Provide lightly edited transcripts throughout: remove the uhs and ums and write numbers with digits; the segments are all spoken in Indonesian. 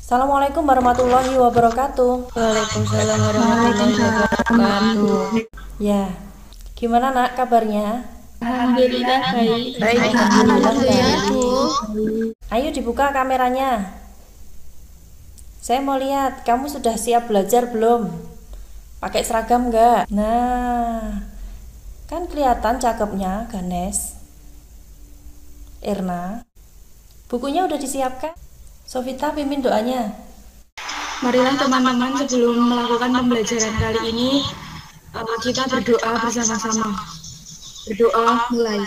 Assalamualaikum warahmatullahi wabarakatuh. Waalaikumsalam warahmatullahi wabarakatuh. Ya, gimana nak kabarnya? Alhamdulillah baik. Alhamdulillah Alhamdulillah, baik. Bu. Ayo dibuka kameranya. Saya mau lihat kamu sudah siap belajar belum? Pakai seragam nggak? Nah, kan kelihatan cakepnya, Ganes, Erna. Bukunya udah disiapkan? Sofita, pimpin doanya. Marilah teman-teman sebelum melakukan pembelajaran kali ini kita berdoa bersama-sama. Berdoa mulai.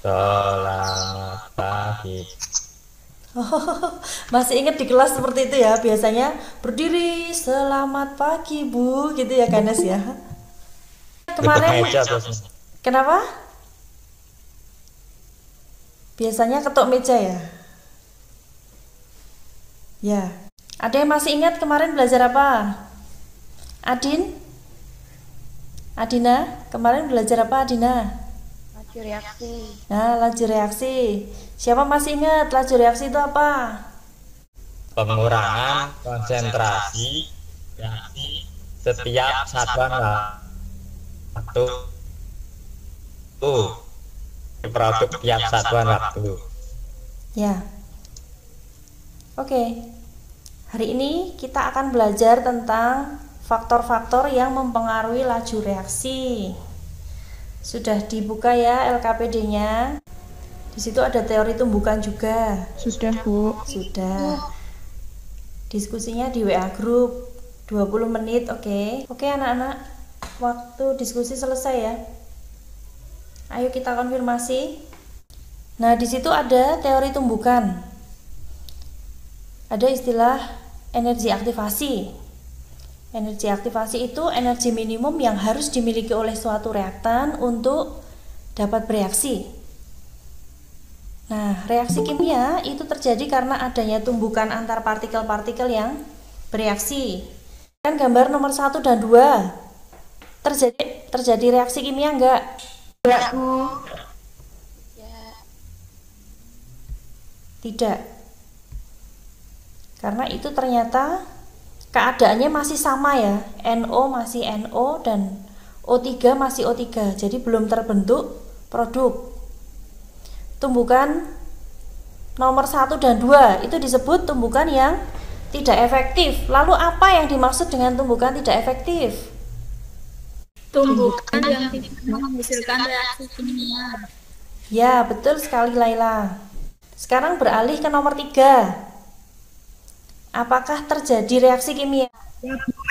Selamat pagi. Masih ingat di kelas seperti itu ya? Biasanya berdiri, selamat pagi Bu, gitu ya Ganes ya. Kemarin Meja terus. kenapa? Biasanya ketuk meja ya? Ya. Ada yang masih ingat kemarin belajar apa? Adin? Adina? Kemarin belajar apa Adina? Laju reaksi. Nah, laju reaksi. Siapa masih ingat laju reaksi itu apa? Pengurangan konsentrasi dari setiap satuan waktu produk tiap satuan waktu. Ya. Oke. Hari ini kita akan belajar tentang faktor-faktor yang mempengaruhi laju reaksi. Sudah dibuka ya LKPD-nya. Di situ ada teori tumbukan juga. Sudah, Bu. Sudah. Diskusinya di WA group 20 menit, oke. Oke anak-anak. Waktu diskusi selesai ya. Ayo kita konfirmasi. Nah, di situ ada teori tumbukan. Ada istilah energi aktivasi. Energi aktivasi itu energi minimum yang harus dimiliki oleh suatu reaktan untuk dapat bereaksi. Nah, reaksi kimia itu terjadi karena adanya tumbukan antar partikel-partikel yang bereaksi. Kan gambar nomor 1 dan 2. Terjadi reaksi kimia enggak? Enggak, Bu. Tidak. Karena itu ternyata keadaannya masih sama ya. NO masih NO dan O3 masih O3. Jadi belum terbentuk produk. Tumbukan nomor 1 dan 2 itu disebut tumbukan yang tidak efektif. Lalu apa yang dimaksud dengan tumbukan tidak efektif? Tumbukan yang tidak menghasilkan reaksi kimia. Ya, betul sekali Laila. Sekarang beralih ke nomor 3. Apakah terjadi reaksi kimia?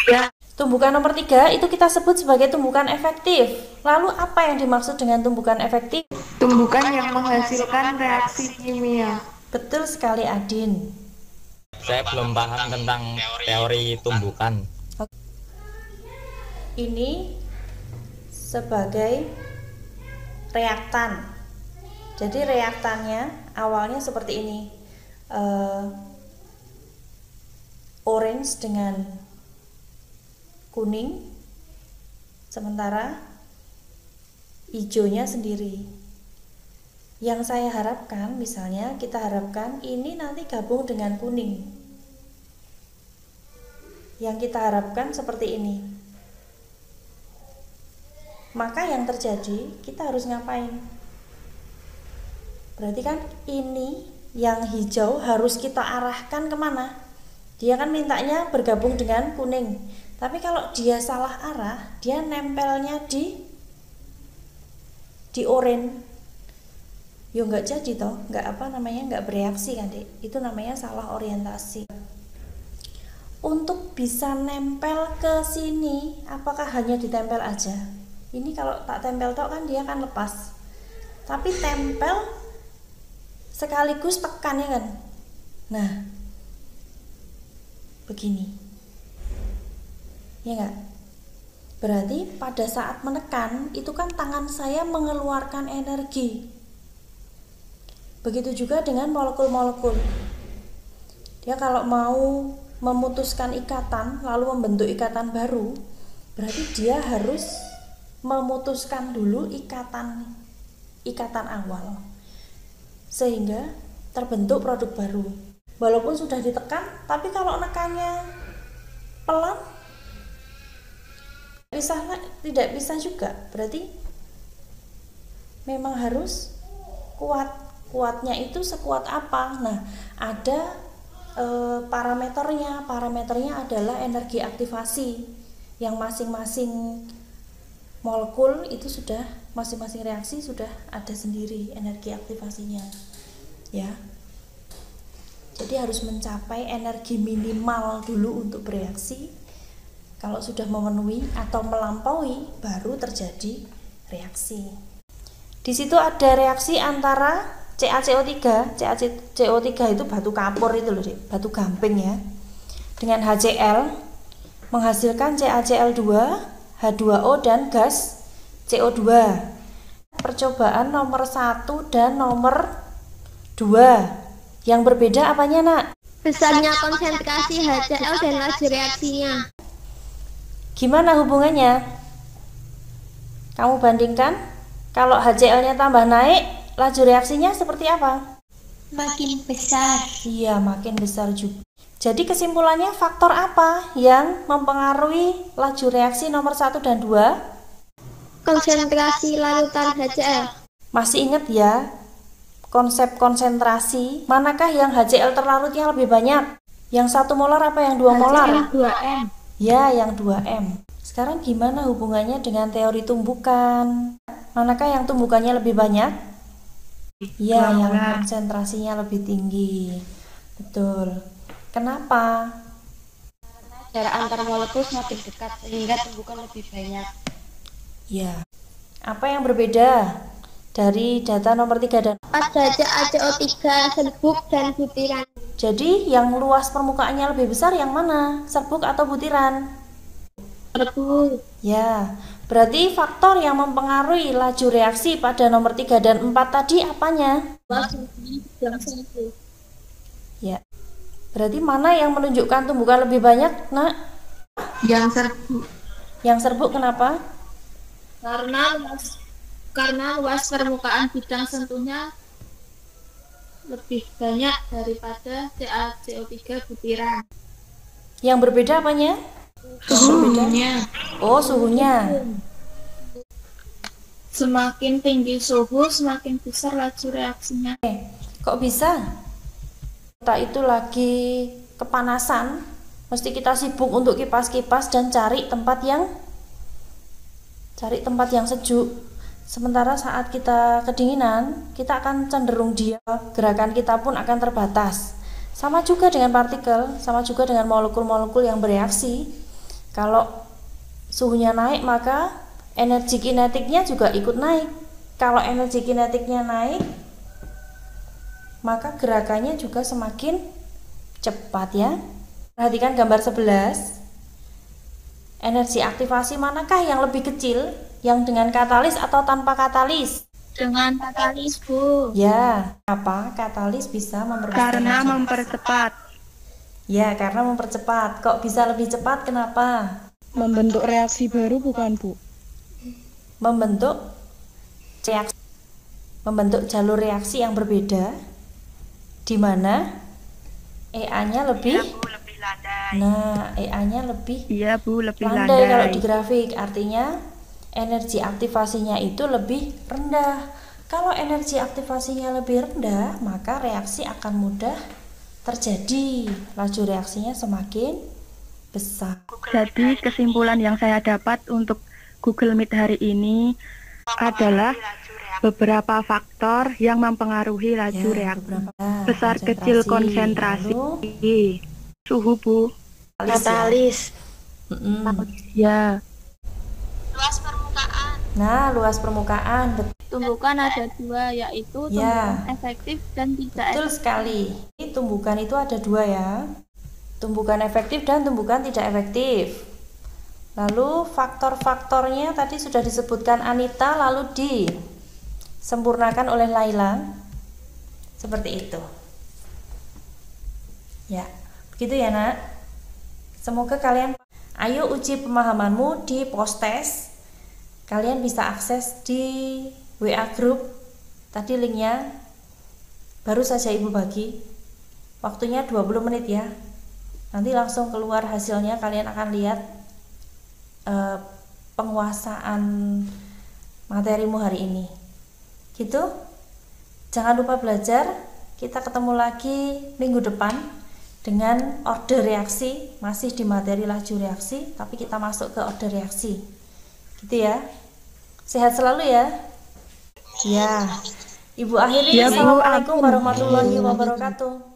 Ya. Tumbukan nomor 3 itu kita sebut sebagai tumbukan efektif. Lalu apa yang dimaksud dengan tumbukan efektif? Tumbukan yang menghasilkan reaksi kimia. Betul sekali Adin. Saya belum paham tentang teori tumbukan. Ini sebagai reaktan. Jadi reaktannya awalnya seperti ini. Orange dengan kuning, sementara hijaunya sendiri. Yang saya harapkan, misalnya kita harapkan ini nanti gabung dengan kuning. Yang kita harapkan seperti ini. Maka yang terjadi, kita harus ngapain? Berarti kan ini yang hijau harus kita arahkan kemana? Dia kan mintanya bergabung dengan kuning. Tapi kalau dia salah arah, dia nempelnya di oranye. Yo nggak jadi toh, nggak bereaksi kan Dek. Itu namanya salah orientasi. Untuk bisa nempel ke sini, apakah hanya ditempel aja? Ini kalau tak tempel tok kan dia akan lepas. Tapi tempel sekaligus tekan ya kan. Nah, begini. Ya enggak? Berarti pada saat menekan itu kan tangan saya mengeluarkan energi. Begitu juga dengan molekul-molekul. Dia kalau mau memutuskan ikatan lalu membentuk ikatan baru, berarti dia harus memutuskan dulu ikatan awal sehingga terbentuk produk baru. Walaupun sudah ditekan, tapi kalau nekannya pelan, tidak bisa juga. Berarti memang harus kuat. Kuatnya itu sekuat apa? Nah, ada parameternya. Parameternya adalah energi aktivasi yang masing-masing molekul itu sudah, masing-masing reaksi sudah ada sendiri energi aktivasinya, ya. Jadi harus mencapai energi minimal dulu untuk bereaksi. Kalau sudah memenuhi atau melampaui, baru terjadi reaksi. Di situ ada reaksi antara CaCO3. CaCO3 itu batu kapur itu loh, batu gamping ya. Dengan HCl menghasilkan CaCl2, H2O dan gas CO2. Percobaan nomor 1 dan nomor 2. Yang berbeda apanya, Nak? Besarnya konsentrasi HCl dan laju reaksinya. Gimana hubungannya? Kamu bandingkan, kalau HCl-nya tambah naik, laju reaksinya seperti apa? Makin besar. Iya, makin besar juga. Jadi kesimpulannya faktor apa yang mempengaruhi laju reaksi nomor 1 dan 2? Konsentrasi larutan HCl. Masih ingat ya konsep konsentrasi? Manakah yang HCl terlarutnya lebih banyak? Yang 1 molar apa yang 2 molar? HCl 2M. Ya, yang 2M. Sekarang gimana hubungannya dengan teori tumbukan? Manakah yang tumbukannya lebih banyak? Ya, yang konsentrasinya lebih tinggi. Betul. Kenapa? Jarak antar molekul semakin dekat sehingga tumbukan lebih banyak. Ya. Apa yang berbeda dari data nomor 3 dan Ada CaCO3, serbuk, dan butiran. jadi yang luas permukaannya lebih besar yang mana? Serbuk atau butiran? Serbuk. Ya, berarti faktor yang mempengaruhi laju reaksi pada nomor 3 dan 4 tadi apanya? Ya. Berarti mana yang menunjukkan tumbukan lebih banyak, Nak? Yang serbuk. Yang serbuk kenapa? Karena luas permukaan bidang sentuhnya lebih banyak daripada CaCO3 butiran. Yang berbeda apanya? Suhunya. Oh, suhunya. Semakin tinggi suhu, semakin besar laju reaksinya. Kok bisa? Kita itu lagi kepanasan, mesti kita sibuk untuk kipas-kipas dan cari tempat yang sejuk. Sementara saat kita kedinginan, kita akan cenderung diam, gerakan kita pun akan terbatas. Sama juga dengan partikel, sama juga dengan molekul-molekul yang bereaksi. Kalau suhunya naik, maka energi kinetiknya juga ikut naik. Kalau energi kinetiknya naik, maka gerakannya juga semakin cepat ya. Perhatikan gambar 11. Energi aktivasi manakah yang lebih kecil? Yang dengan katalis atau tanpa katalis? Dengan katalis, Bu. Ya, apa katalis bisa mempercepat? Karena mempercepat. Ya, karena mempercepat. Kok bisa lebih cepat? Kenapa? Membentuk reaksi baru bukan, Bu? Membentuk jalur reaksi yang berbeda, di mana EA-nya lebih landai. Nah, EA-nya lebih Iya, Bu, lebih landai kalau landai. di grafik. Artinya energi aktivasinya itu lebih rendah. Kalau energi aktivasinya lebih rendah, maka reaksi akan mudah terjadi. Laju reaksinya semakin besar. Jadi kesimpulan yang saya dapat untuk Google Meet hari ini adalah beberapa faktor yang mempengaruhi laju reaksi. Besar kecil konsentrasi, lalu suhu, Bu. katalis. Ya. Luas permukaan. Nah, luas permukaan, betul. Tumbukan ada dua, yaitu Ya. tumbukan efektif dan tidak Betul efektif. sekali. Ini tumbukan itu ada dua ya. Tumbukan efektif dan tumbukan tidak efektif. Lalu faktor-faktornya tadi sudah disebutkan Anita, lalu disempurnakan oleh Laila. Seperti itu. Ya, begitu ya, Nak. Semoga kalian, ayo uji pemahamanmu di post-test. Kalian bisa akses di WA group. Tadi linknya baru saja Ibu bagi. Waktunya 20 menit ya. Nanti langsung keluar hasilnya, kalian akan lihat penguasaan materimu hari ini. Gitu. Jangan lupa belajar. Kita ketemu lagi minggu depan dengan order reaksi, masih di materi laju reaksi, tapi kita masuk ke order reaksi. Gitu ya. Sehat selalu ya. Ya. Ibu akhiri. Ya, Bu. Assalamualaikum warahmatullahi wabarakatuh.